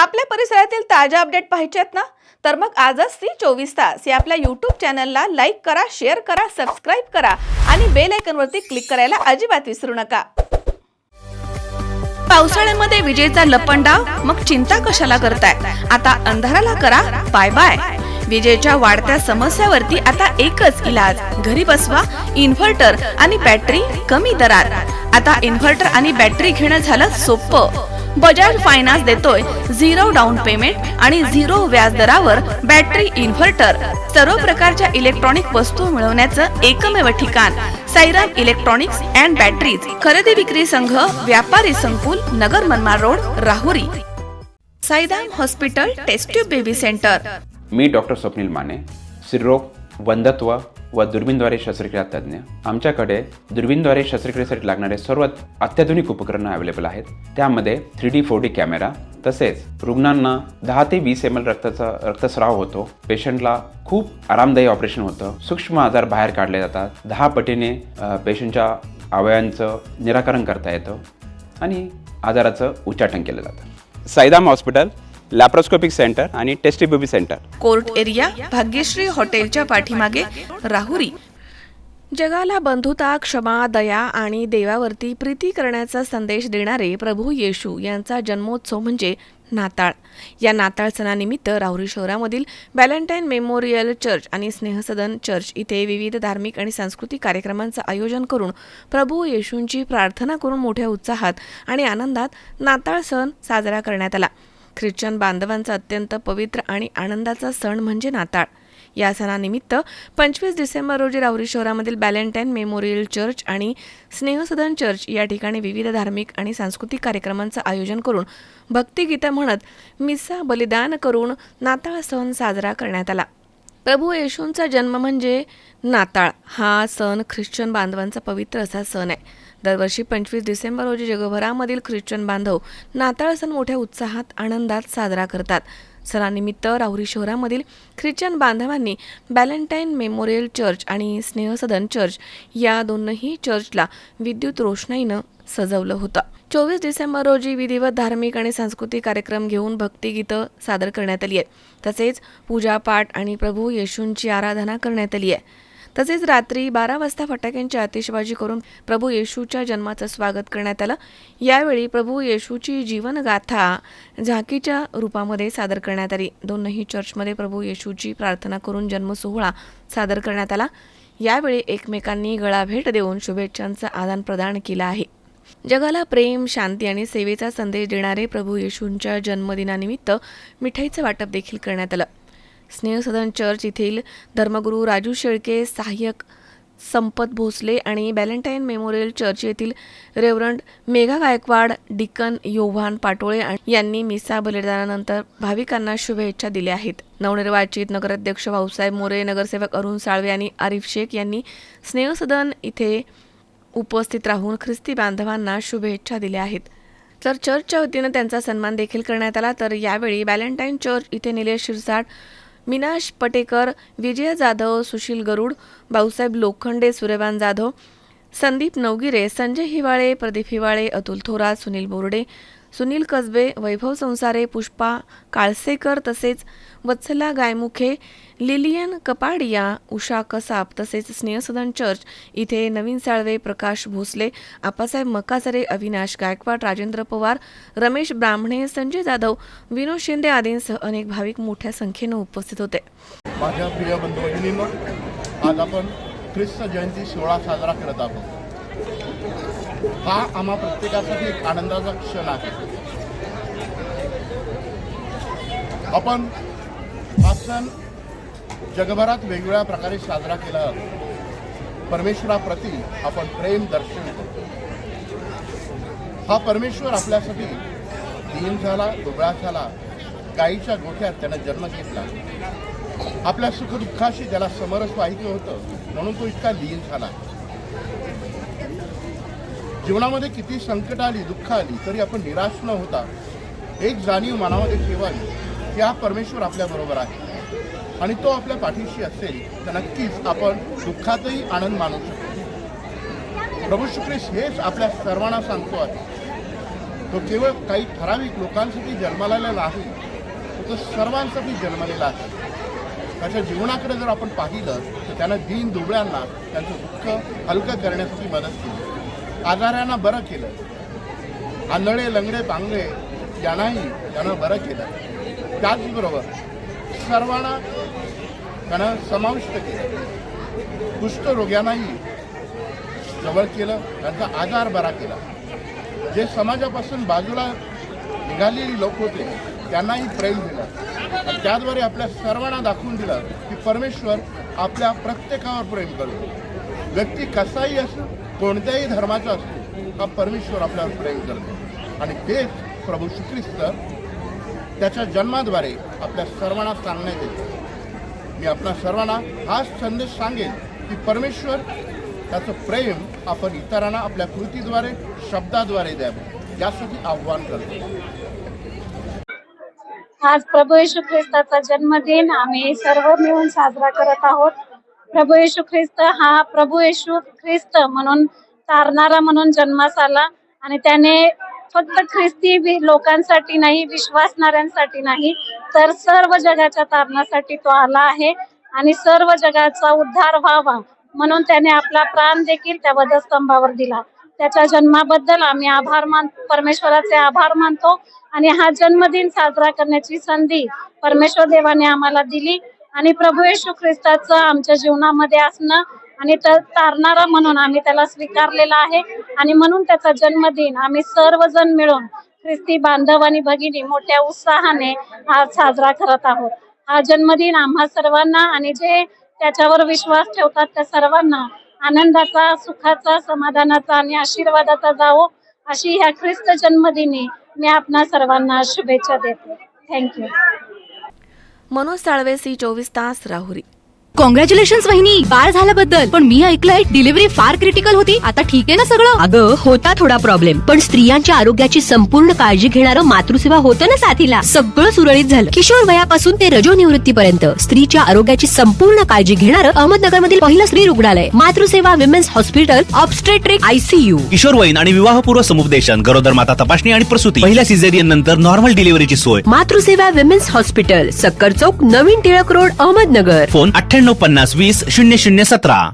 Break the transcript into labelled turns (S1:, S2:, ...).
S1: आपल्या परिसरातील ताज्या अपडेट पाहिजेत ना, तर मग आजच सी 24 तास या आपल्या YouTube चॅनलला लाईक करा, शेअर करा, सबस्क्राईब करा आणि बेल आयकॉनवरती क्लिक करायला अजिबात विसरू नका. पावसाळ्यामध्ये विजेचा लपंडाव, मग चिंता कशाला करताय? आता अंधाराला करा बाय बाय. विजेच्या वाढत्या समस्यावरती आता एकच इलाज, घरी बसवा इन्व्हर्टर आणि बॅटरी कमी दरात. आता इन्व्हर्टर आणि बॅटरी घेणं झालं सोपं. बजाज फायनान्स देतोय 0 डाऊन पेमेंट आणि 0 व्याज दरावर बॅटरी इन्व्हर्टर. सर्व प्रकारच्या इलेक्ट्रॉनिक वस्तू मिळवण्याचं एकमेव ठिकाण साईराम इलेक्ट्रॉनिक्स अँड बॅटरीज. खरेदी विक्री संघ, व्यापारी संकुल, Nagar Manmad road, Rahuri. Sairam hospital test tube baby centre.
S2: मी डॉक्टर स्वप्नील माने, स्त्रीरोग, वंध्यत्व व दुर्बीणद्वारे शस्त्रक्रिया तज्ज्ञ. आमच्याकडे दुर्बीणद्वारे शस्त्रक्रियेसाठी लागणारे सर्व अत्याधुनिक उपकरणं अवेलेबल आहेत. त्यामध्ये 3D 4D कॅमेरा, तसेच रुग्णांना 10 ते 20 ml रक्तस्राव होतो. पेशंटला खूप आरामदायी ऑपरेशन होतं. सूक्ष्म आजार बाहेर काढले जातात. 10 पटीने पेशंटच्या अवयवांचं निराकरण करता येतं आणि आजाराचं उच्चाटन केलं जातं. साईराम हॉस्पिटल, लॅप्रोस्कोपिक सेंटर आणि test baby centre,
S1: court area, Bhagyashree हॉटेलच्या पाठीमागे, राहुरी. जगाला बंधुता, क्षमा, दया आणि देवावरती प्रीती करण्याचा संदेश देणारे प्रभू येशू यांचा जन्मोत्सव म्हणजे नाताळ. या नाताळ सणानिमित्त राहुरी शहरामधील व्हॅलेंटाईन मेमोरियल चर्च आणि स्नेहसदन चर्च इथे विविध धार्मिक आणि सांस्कृतिक कार्यक्रमांचं आयोजन करून प्रभू येशूंची प्रार्थना करून मोठ्या उत्साहात आणि आनंदात नाताळ सण साजरा करण्यात आला. ख्रिश्चन बांधवांचा अत्यंत पवित्र आणि आनंदाचा सण म्हणजे नाताळ. या सणानिमित्त 25 डिसेंबर रोजी राहुरी शहरामधील व्हॅलेंटाईन मेमोरियल चर्च आणि स्नेहसदन चर्च या ठिकाणी विविध धार्मिक आणि सांस्कृतिक कार्यक्रमांचं आयोजन करून भक्तिगीतं म्हणत मिसा बलिदान करून नाताळ सण साजरा करण्यात आला. प्रभू येशूंचा जन्म म्हणजे नाताळ. हा सण ख्रिश्चन बांधवांचा पवित्र असा सण आहे. दरवर्षी 25 डिसेंबर रोजी जगभरामधील ख्रिश्चन बांधव नाताळ सण मोठ्या उत्साहात आनंदात साजरा करतात. सणानिमित्त राहुरी शहरामधील ख्रिश्चन बांधवांनी व्हॅलेंटाईन मेमोरियल चर्च आणि स्नेहसदन चर्च या दोनही चर्चला विद्युत रोषणाईनं सजवलं होतं. 24 डिसेंबर रोजी विधिवत धार्मिक आणि सांस्कृतिक कार्यक्रम घेऊन भक्तिगीतं सादर करण्यात आली आहेत. तसेच पूजापाठ आणि प्रभू येशूंची आराधना करण्यात आली आहे. तसेच रात्री 12 वाजता फटाक्यांची आतिषबाजी करून प्रभू येशूच्या जन्माचं स्वागत करण्यात आलं. यावेळी प्रभू येशूची जीवनगाथा झाकीच्या रूपामध्ये सादर करण्यात आली. दोनही चर्चमध्ये प्रभू येशूची प्रार्थना करून जन्मसोहळा सादर करण्यात आला. यावेळी एकमेकांनी गळाभेट देऊन शुभेच्छांचं आदान प्रदान केलं आहे. जगाला प्रेम, शांती आणि सेवेचा संदेश देणारे प्रभू येशूंच्या जन्मदिनानिमित्त मिठाईचं वाटप देखील करण्यात आलं. स्नेहसदन चर्च येथील धर्मगुरू राजू शेळके, सहाय्यक संपत भोसले आणि व्हॅलेंटाईन मेमोरियल चर्च येथील रेव्हरंड मेघा गायकवाड, डिकन योव्हान पाटोळे यांनी मिसा बलिदानानंतर भाविकांना शुभेच्छा दिल्या आहेत. नवनिर्वाचित नगराध्यक्ष भाऊसाहेब मोरे, नगरसेवक अरुण साळवे आणि आरिफ शेख यांनी स्नेहसदन इथे उपस्थित राहून ख्रिस्ती बांधवांना शुभेच्छा दिल्या आहेत. तर चर्चच्या वतीनं त्यांचा सन्मान देखील करण्यात आला. तर यावेळी व्हॅलेंटाईन चर्च इथे निलेश शिरसाट, मीनाश पटेकर, विजय जाधव, सुशील गरुड, भाऊसाहेब लोखंडे, सूर्यवान जाधव, संदीप नवगिरे, संजय हिवाळे, प्रदीप हिवाळे, अतुल थोरात, सुनील बोर्डे, सुनील कसबे, वैभव संसारे, पुष्पा काळसेकर, तसेच वत्सला गायमुखे, लिलियन कपाडिया, उषा कसाब, तसेच स्नेहसदन चर्च इथे नवीन साळवे, प्रकाश भोसले, आप्पासाहेब मकासरे, अविनाश गायकवाड, राजेंद्र पवार, रमेश ब्राह्मणे, संजय जाधव, विनोद शिंदे आदींसह अनेक भाविक मोठ्या संख्येनं उपस्थित होते.
S3: माझ्या प्रिय बंधू भगिनींनो, आज आपण ख्रिस्त जयंती सोहळा साजरा करत आहोत. हा आम्हा प्रत्येकासाठी एक आनंदाचा क्षण आहे. आपण हा सण जगभरात वेगवेगळ्या प्रकारे साजरा केला. परमेश्वराप्रती आपण प्रेम दर्शवतो. हा परमेश्वर आपल्यासाठी दीन झाला, दुबळा झाला, गाईच्या गोठ्यात त्यानं जन्म घेतला. आपल्या सुखदुःखाशी त्याला समरस व्हायचं होतं म्हणून तो इतका लीन झाला. जीवनामध्ये किती संकट आली, दुःख आली तरी आपण निराश न होता एक जाणीव मनामध्ये ठेवावी की हा परमेश्वर आपल्याबरोबर आहे आणि तो आपल्या पाठीशी असेल तर नक्कीच आपण दुःखातही आनंद मानू शकतो. प्रभू श्री ख्रिस्त हेच आपल्या सर्वांना सांगतो आहे तो केवळ काही ठराविक लोकांसाठी जन्मालेला नाही, तो सर्वांसाठी जन्मलेला आहे. त्याच्या जीवनाकडे जर आपण पाहिलं तर त्यानं दीन दुबळ्यांना त्यांचं दुःख हलकं करण्यासाठी मदत केली, आजाऱ्यांना बरं केलं, आंधळे लंगडे पांगळे यांनाही त्यानं बरं केलं. त्याचबरोबर सर्वांना त्यानं समाविष्ट केलं, कुष्ठरोग्यांनाही जवळ केलं, त्यांचा आजार बरा केला. जे समाजापासून बाजूला निघालेली लोक होते त्यांनाही प्रेम दिलं, आणि त्याद्वारे आपल्या सर्वांना दाखवून दिलं की परमेश्वर आपल्या प्रत्येकावर प्रेम करतो. व्यक्ती कसाही असो, कोणत्याही धर्माचा असतो, हा परमेश्वर आपल्यावर प्रेम करतो. आणि तेच प्रभू श्री ख्रिस्त त्याच्या जन्माद्वारे आपल्या सर्वांना सांगण्यात येते. मी आपल्या सर्वांना हाच संदेश सांगेन की परमेश्वर त्याचं प्रेम आपण इतरांना आपल्या कृतीद्वारे शब्दाद्वारे द्यावे, यासाठी आव्हान करतो.
S4: आज प्रभू येशू ख्रिस्ताचा जन्मदिन आम्ही सर्व मिळून साजरा करत आहोत. प्रभू येशू ख्रिस्त हा प्रभू येशू ख्रिस्त म्हणून तारणारा म्हणून जन्मास आला, आणि त्याने फक्त ख्रिस्ती लोकांसाठी नाही, विश्वासणाऱ्यांसाठी नाही, तर सर्व जगाच्या तारणासाठी तो आला आहे. आणि सर्व जगाचा उद्धार व्हावा म्हणून त्याने आपला प्राण देखील त्या वधस्तंभावर दिला. त्याच्या जन्माबद्दल आम्ही परमेश्वराचे आभार मानतो. आणि हा जन्मदिन साजरा करण्याची संधी परमेश्वर देवाने आम्हाला दिली. आणि प्रभू येशू ख्रिस्ताचं आमच्या जीवनामध्ये असणं आणि तारणारा म्हणून आम्ही त्याला स्वीकारलेला आहे. आणि म्हणून त्याचा जन्मदिन आम्ही सर्वजण मिळून ख्रिस्ती बांधव आणि भगिनी मोठ्या उत्साहाने आज साजरा करत आहोत. हा जन्मदिन आम्हा सर्वांना आणि जे त्याच्यावर विश्वास ठेवतात त्या सर्वांना आनंदाचा, सुखाचा, समाधानाचा आणि आशीर्वादाचा जावो, अशी ह्या ख्रिस्त जन्मदिनी मी आपणा सर्वांना शुभेच्छा देते. थँक्यू.
S1: मनोज साळवे, C24 तास, राहुरी.
S5: कॉंग्रॅच्युलेशन्स वहिनी, बाळ झाल्याबद्दल. पण मी ऐकलंय डिलिव्हरी फार क्रिटिकल होती. आता ठीक आहे ना सगळं?
S6: अगं होता थोडा प्रॉब्लेम, पण स्त्रियांच्या आरोग्याची संपूर्ण काळजी घेणारं मातृसेवा होतं ना साथीला. सगळं सुरळीत झालं. किशोर वयापासून ते रजोनिवृत्तीपर्यंत स्त्रीच्या आरोग्याची संपूर्ण काळजी घेणारं अहमदनगर मधील पहिलं स्त्री रुग्णालय Matruseva women's hospital, obstetric ICU.
S7: किशोरवयीन आणि विवाहपूर्व समुपदेशन, गरोदर माता तपासणी आणि प्रसूती, पहिल्या सिझेरियन नंतर नॉर्मल डिलिव्हरीची सोय.
S6: मातृसेवा विमेन्स हॉस्पिटल, सक्कर चौक, नवीन टिळक रोड, अहमदनगर.
S7: फोन 9850 20 0017.